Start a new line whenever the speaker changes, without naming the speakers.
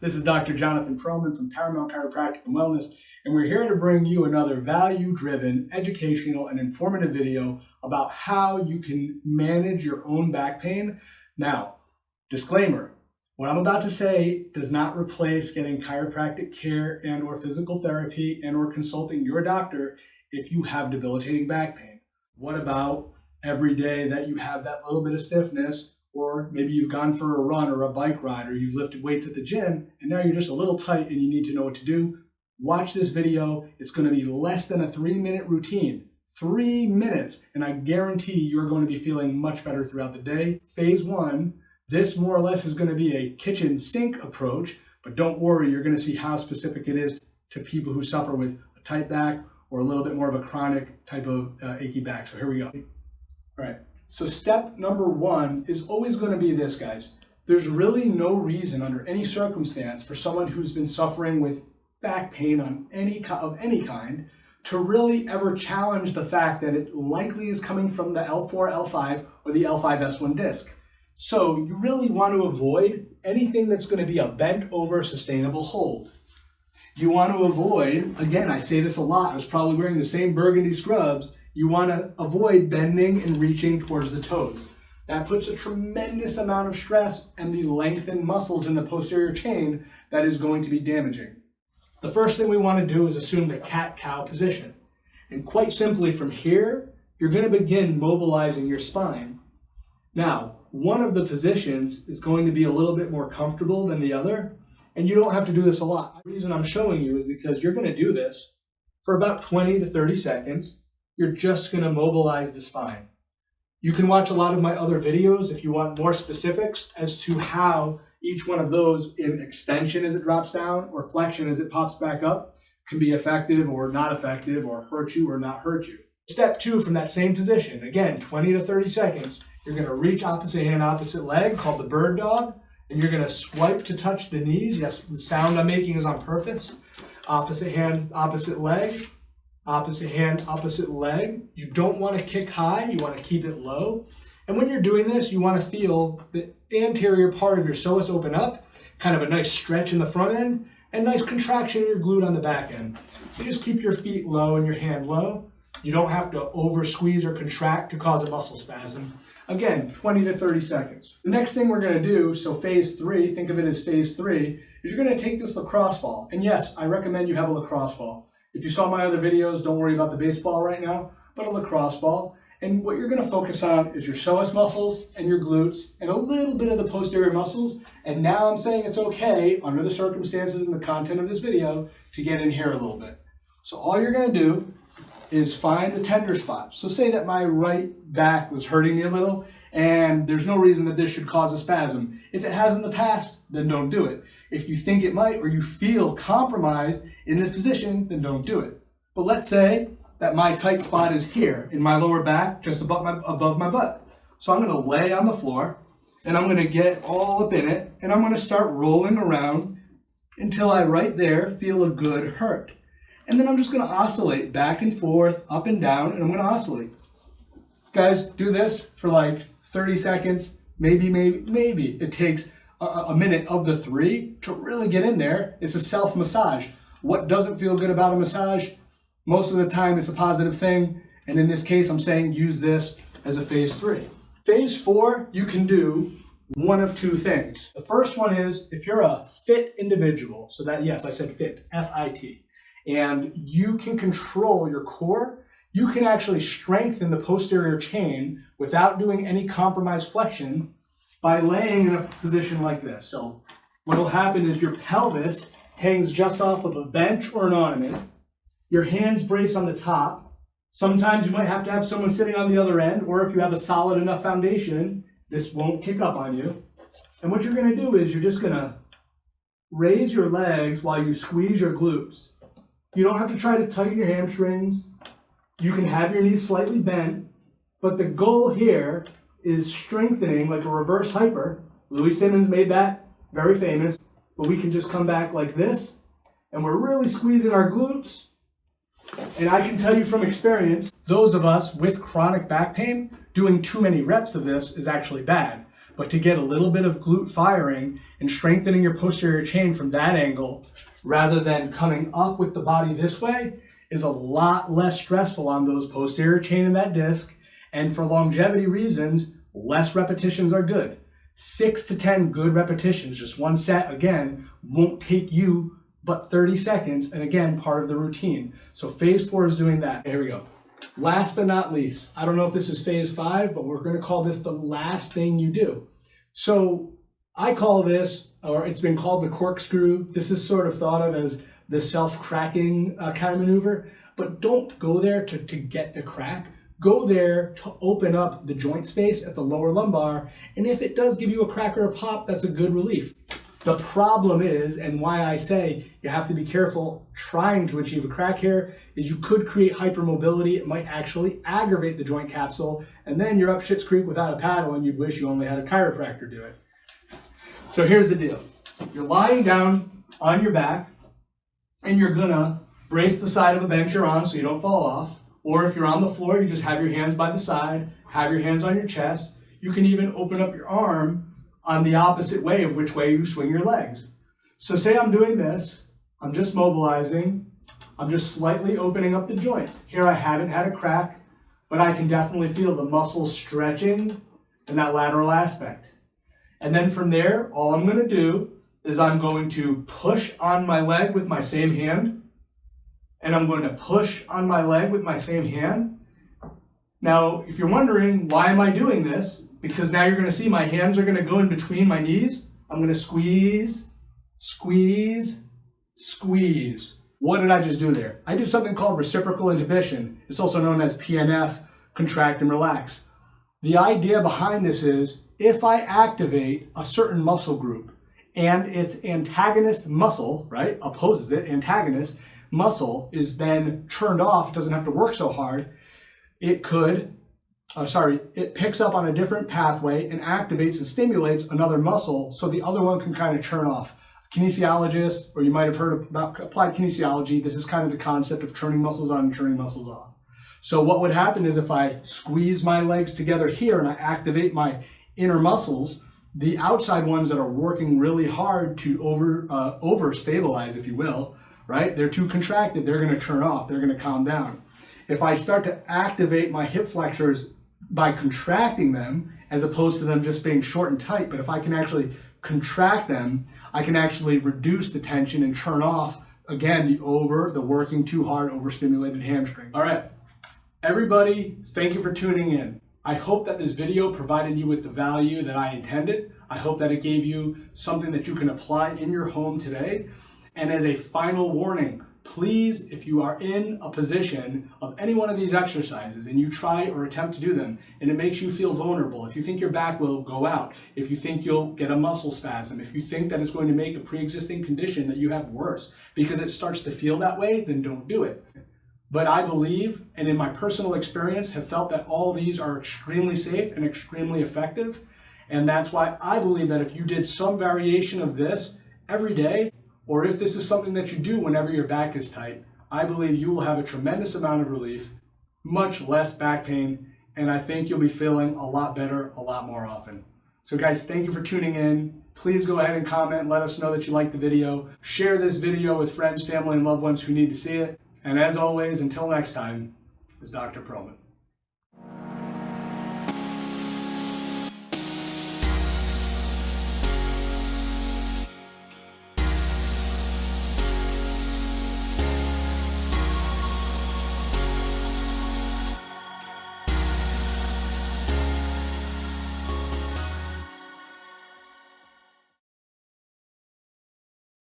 This is Dr. Jonathan Perlman from Paramount Chiropractic and Wellness, and we're here to bring you another value-driven, educational, and informative video about how you can manage your own back pain. Now, disclaimer, what I'm about to say does not replace getting chiropractic care and or physical therapy and or consulting your doctor if you have debilitating back pain. What about every day that you have that little bit of stiffness, or maybe you've gone for a run or a bike ride, or you've lifted weights at the gym and now you're just a little tight and you need to know what to do? Watch this video. It's going to be less than a 3-minute routine. 3 minutes, and I guarantee you're going to be feeling much better throughout the day. Phase 1, this more or less is going to be a kitchen sink approach, but don't worry, you're going to see how specific it is to people who suffer with a tight back or a little bit more of a chronic type of achy back. So here we go. All right. So step number 1 is always going to be this, guys. There's really no reason under any circumstance for someone who's been suffering with back pain of any kind to really ever challenge the fact that it likely is coming from the L4, L5, or the L5S1 disc. So you really want to avoid anything that's going to be a bent over sustainable hold. You want to avoid, again, I say this a lot, I was probably wearing the same burgundy scrubs, you want to avoid bending and reaching towards the toes. That puts a tremendous amount of stress and the lengthened muscles in the posterior chain that is going to be damaging. The first thing we want to do is assume the cat-cow position. And quite simply from here, you're going to begin mobilizing your spine. Now, one of the positions is going to be a little bit more comfortable than the other, and you don't have to do this a lot. The reason I'm showing you is because you're going to do this for about 20 to 30 seconds. You're just going to mobilize the spine. You can watch a lot of my other videos if you want more specifics as to how each one of those in extension as it drops down or flexion as it pops back up can be effective or not effective or hurt you or not hurt you. Step 2 from that same position, again, 20 to 30 seconds, you're going to reach opposite hand, opposite leg, called the bird dog, and you're going to swipe to touch the knees. Yes, the sound I'm making is on purpose. Opposite hand, opposite leg. Opposite hand, opposite leg. You don't want to kick high, you want to keep it low. And when you're doing this, you want to feel the anterior part of your psoas open up, kind of a nice stretch in the front end, and nice contraction in your glute on the back end. You just keep your feet low and your hand low. You don't have to over squeeze or contract to cause a muscle spasm. Again, 20 to 30 seconds. The next thing we're going to do, so phase 3, think of it as phase 3, is you're going to take this lacrosse ball. And yes, I recommend you have a lacrosse ball. If you saw my other videos, don't worry about the baseball right now, but a lacrosse ball. And what you're going to focus on is your psoas muscles and your glutes and a little bit of the posterior muscles. And now I'm saying it's okay, under the circumstances and the content of this video, to get in here a little bit. So all you're going to do is find the tender spot. So say that my right back was hurting me a little, and there's no reason that this should cause a spasm. If it has in the past, then don't do it. If you think it might or you feel compromised in this position, then don't do it. But let's say that my tight spot is here in my lower back, just above my butt. So I'm going to lay on the floor and I'm going to get all up in it and I'm going to start rolling around until I right there feel a good hurt. And then I'm just going to oscillate back and forth, up and down, and I'm going to oscillate. Guys, do this for like 30 seconds, maybe. It takes a minute of the 3 to really get in there. It's a self-massage. What doesn't feel good about a massage? Most of the time it's a positive thing. And in this case, I'm saying use this as a phase 3. Phase 4, you can do one of 2 things. The first one is if you're a fit individual, so that, yes, I said fit, F-I-T, and you can control your core, you can actually strengthen the posterior chain without doing any compromised flexion by laying in a position like this. So what will happen is your pelvis hangs just off of a bench or an ottoman. Your hands brace on the top. Sometimes you might have to have someone sitting on the other end, or if you have a solid enough foundation, this won't kick up on you. And what you're going to do is you're just going to raise your legs while you squeeze your glutes. You don't have to try to tighten your hamstrings. You can have your knees slightly bent, but the goal here is strengthening like a reverse hyper. Louis Simmons made that very famous, but we can just come back like this, and we're really squeezing our glutes. And I can tell you from experience, those of us with chronic back pain, doing too many reps of this is actually bad. But to get a little bit of glute firing and strengthening your posterior chain from that angle, rather than coming up with the body this way, is a lot less stressful on those posterior chain and that disc. And for longevity reasons, less repetitions are good. 6 to 10 good repetitions, just one set, again, won't take you but 30 seconds, and again, part of the routine. So phase 4 is doing that. Here we go. Last but not least, I don't know if this is phase 5, but we're gonna call this the last thing you do. So I call this, or it's been called the corkscrew. This is sort of thought of as the self-cracking kind of maneuver, but don't go there to get the crack. Go there to open up the joint space at the lower lumbar, and if it does give you a crack or a pop, that's a good relief. The problem is, and why I say you have to be careful trying to achieve a crack here, is you could create hypermobility. It might actually aggravate the joint capsule, and then you're up Schitt's Creek without a paddle, and you'd wish you only had a chiropractor do it. So here's the deal. You're lying down on your back, and you're gonna brace the side of a bench you're on so you don't fall off. Or if you're on the floor, you just have your hands by the side, have your hands on your chest. You can even open up your arm on the opposite way of which way you swing your legs. So say I'm doing this, I'm just mobilizing, I'm just slightly opening up the joints. Here I haven't had a crack, but I can definitely feel the muscles stretching in that lateral aspect. And then from there, all I'm gonna do is I'm going to push on my leg with my same hand, and I'm going to push on my leg with my same hand. Now, if you're wondering, why am I doing this? Because now you're gonna see my hands are gonna go in between my knees. I'm gonna squeeze, squeeze, squeeze. What did I just do there? I did something called reciprocal inhibition. It's also known as PNF, contract and relax. The idea behind this is, if I activate a certain muscle group and its antagonist muscle, right, opposes it, antagonist muscle is then turned off, doesn't have to work so hard, it picks up on a different pathway and activates and stimulates another muscle so the other one can kind of turn off. Kinesiologists, or you might have heard about applied kinesiology, this is kind of the concept of turning muscles on and turning muscles off. So what would happen is if I squeeze my legs together here and I activate my inner muscles, the outside ones that are working really hard to over stabilize, if you will, right? They're too contracted, they're gonna turn off, they're gonna calm down. If I start to activate my hip flexors by contracting them, as opposed to them just being short and tight, but if I can actually contract them, I can actually reduce the tension and turn off, again, the working too hard, overstimulated hamstring. All right, everybody, thank you for tuning in. I hope that this video provided you with the value that I intended. I hope that it gave you something that you can apply in your home today. And as a final warning, please, if you are in a position of any one of these exercises and you try or attempt to do them and it makes you feel vulnerable, if you think your back will go out, if you think you'll get a muscle spasm, if you think that it's going to make a pre-existing condition that you have worse because it starts to feel that way, then don't do it. But I believe, and in my personal experience, have felt that all these are extremely safe and extremely effective. And that's why I believe that if you did some variation of this every day, or if this is something that you do whenever your back is tight, I believe you will have a tremendous amount of relief, much less back pain, and I think you'll be feeling a lot better a lot more often. So guys, thank you for tuning in. Please go ahead and comment, let us know that you liked the video. Share this video with friends, family, and loved ones who need to see it. And as always, until next time, is Dr. Perlman.